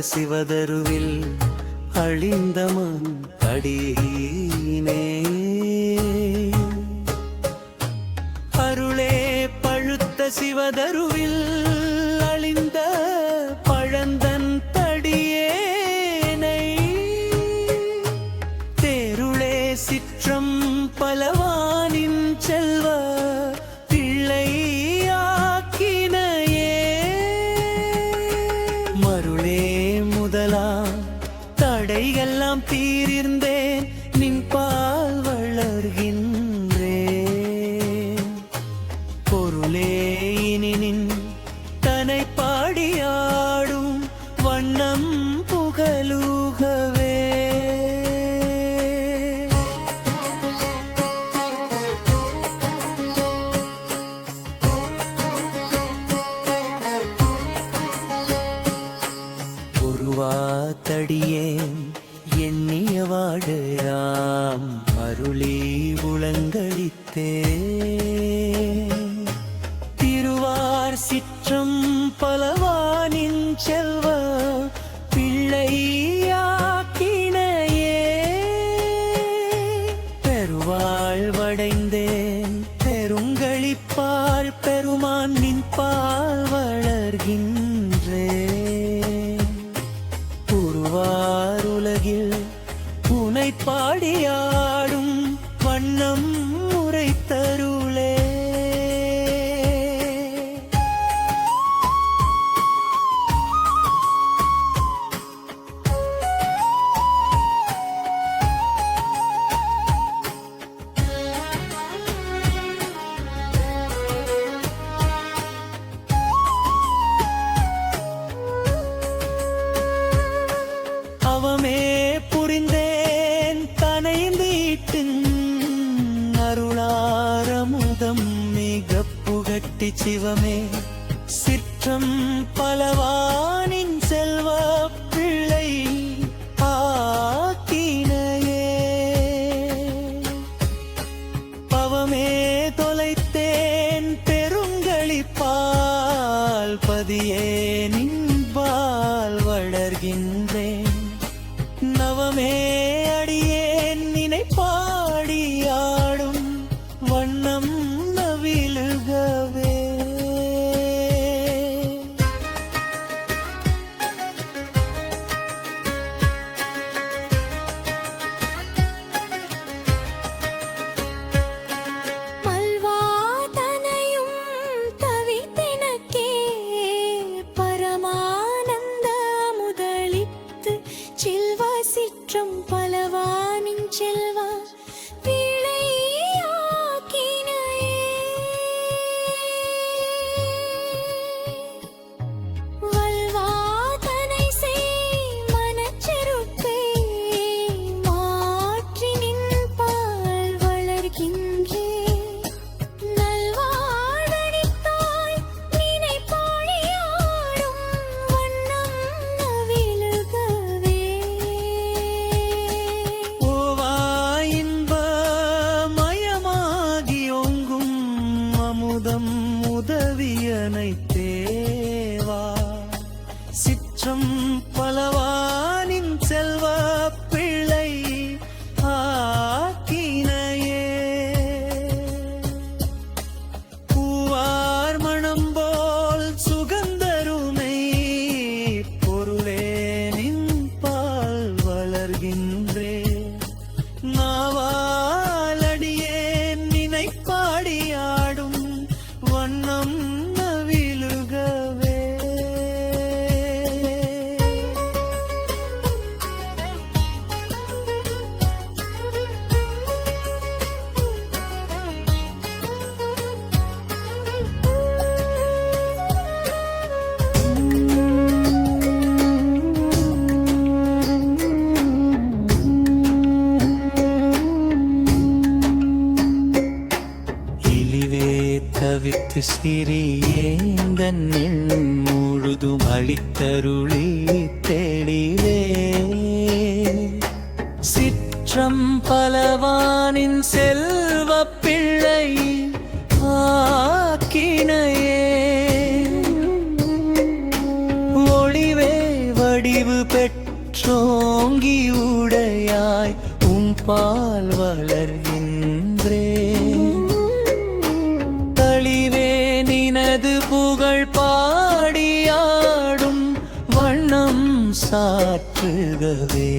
சிவதருவில் அழிந்த மண் அடியினே அருளே பழுத்த சிவதருவில் அழிந்த பழந்தன் தடியேனை தேருளே சிற்றம் பலவானின் செல்வ தடையெல்லாம் தீர்ந்தேன் நின் பால் வளர்கின்றேன் பொருளே இனி நின் தனை பாடியாடும் வண்ணம் புகழுகவே தடியேன் எண்ணிய வாழாம் அருளி உளங்களித்தே திருவார் சிற்றம் பலவானின் செல்வ பிள்ளையாக்கினையே பெருவாழ்வடைந்தேன் பெருங்களிப்பால் பெருமான் நின் பால் வளர்கின்றேன் உலகில் உனை பாடியாடும் வண்ணம் முறை தருளே அவமே புரிந்தேன் தனைந்தீட்டின் அருளாரமுதம் மிக புகட்டி சிவமே சிற்றம் பலவானின் செல்வ பிள்ளை ஆக்கினையே பவமே தொலைத்தேன் பெருங்களிப்பால் பதியே நின்பால் வளர்கின்றேன் நவமே அடியேன் நினை பாடியாடும் வண்ணம் நவிலுகவே சிற்றம் பலவானின் செல்வா பிழையாக்கினையே வல்வாதனை செய் மனச்செருக்கை மாற்றி நின் பால் வளர்கின்றேன் நல்வாழ்வழித்தாய் நினை பாடியாடும் வண்ணம் நவிலுகவே உதவியனை தேவா சிற்றம் பலவானின் செல்வ பிள்ளை ஆக்கினையே பூவார் மணம் போல் சுகந்தருமை பொருளே நின் பால் வளர்கின்றேன் நாவாலடியே நினை பாடியாடும் வண்ணம் நவிலுகவே தவித்து சிறியேந்தன் முழுதும் அளித்தருளி தெளிவே சிற்றம் பலவானின் செல்வ பிள்ளை ஆக்கினையே ஒளிவே வடிவு சாற்றுகவே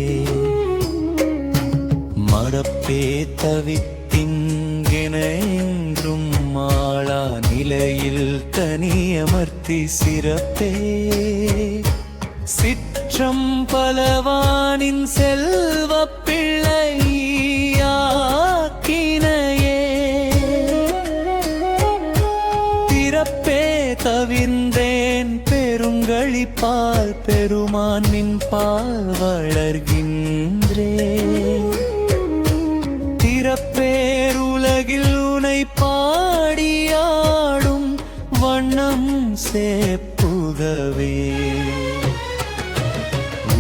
மடப்பே தவித்திங்கென என்றும் மாளா நிலையில் தனியமர்த்தி சிறப்பே சிற்றம் பலவானின் செல்வப் பிள்ளையாக்கினையே பிறப்பே தவிர்ந்தேன் பெருங்களிப்பால் பெருமானின் பால் வளர்கின்றேன் திறப்பேருலகில் உனை பாடியாடும் வண்ணம் சேப்புகவே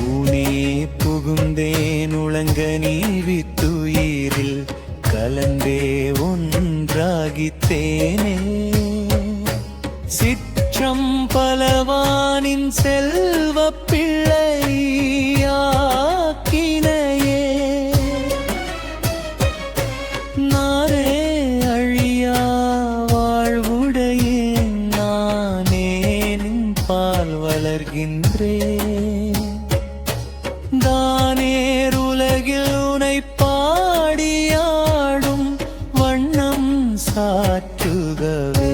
ஊனே புகுந்தேன் உளங்க நீவித்துயிரில் கலந்தே ஒன்றாகித்தேனே சிற்றம் பலவானின் செல்வப் பிள்ளையாக்கினையே நாரே அழியா வாழ்வுடையேன் நானே நின் பால் வளர்கின்றேன் தானேருலகில் உனை பாடியாடும் வண்ணம் சாற்றுகவே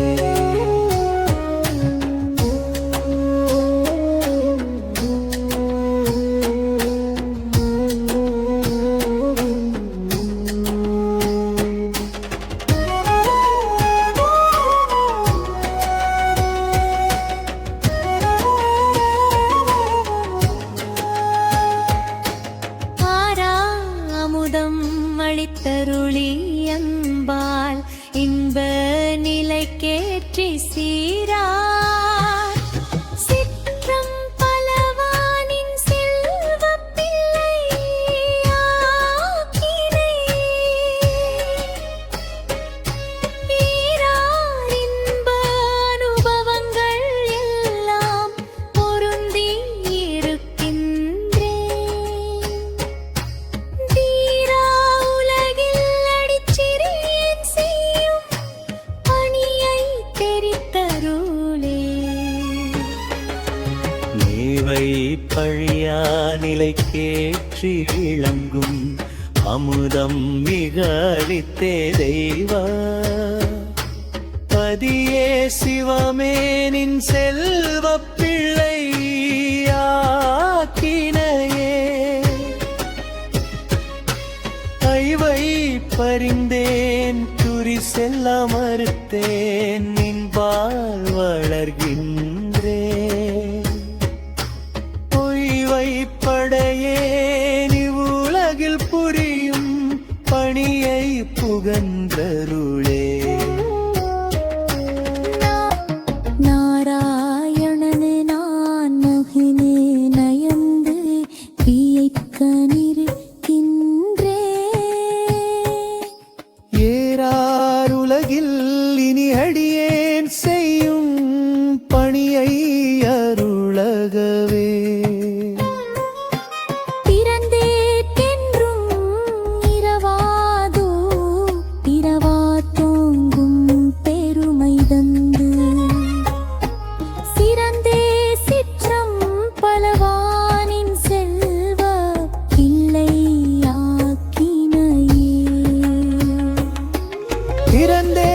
அமுதம் அளித்தருளி அன்பால் இன்ப நிலைக்கேற்றி சீரார் சிற்றம் பலவானின் செல்வப் பிள்ளையாக்கினையே ஈரார் இன்ப அனுபவங்கள் எல்லாம் பொருந்தி இருக்கின்றேன் தீரா உலகில் அடிச்சிறியேன் செய்யும் பணியை தெரித்தருளே நீவை பழியா நிலைக்கேற்றி விளங்கும் அமுதம் மிக அளித்தே தெய்வ பதியே சிவமேனின் செல்வப் பிள்ளையாக்கினையே ஐவை பறிந்தேன் துரி செல்ல மறுத்தேன் நின்பால் வளர்கின்றேன் பொய்வை படையேன் இவ்வுலகில் புரியும் பணியை புகன்றருளே நாராயணனு நான் மோகினே நயந்து பியைக்கனிருக்கின்றே ஏறாருலகில் இனி அடியேன் செய்யும் பணியை அருளகவே பிறந்தேற்கென்றும் இரவாதோ இரவா தோங்கும் பெருமை தந்து சிறந்தே சிற்றம் பலவானின் செல்வ பிள்ளையாக்கினையே பிறந்தே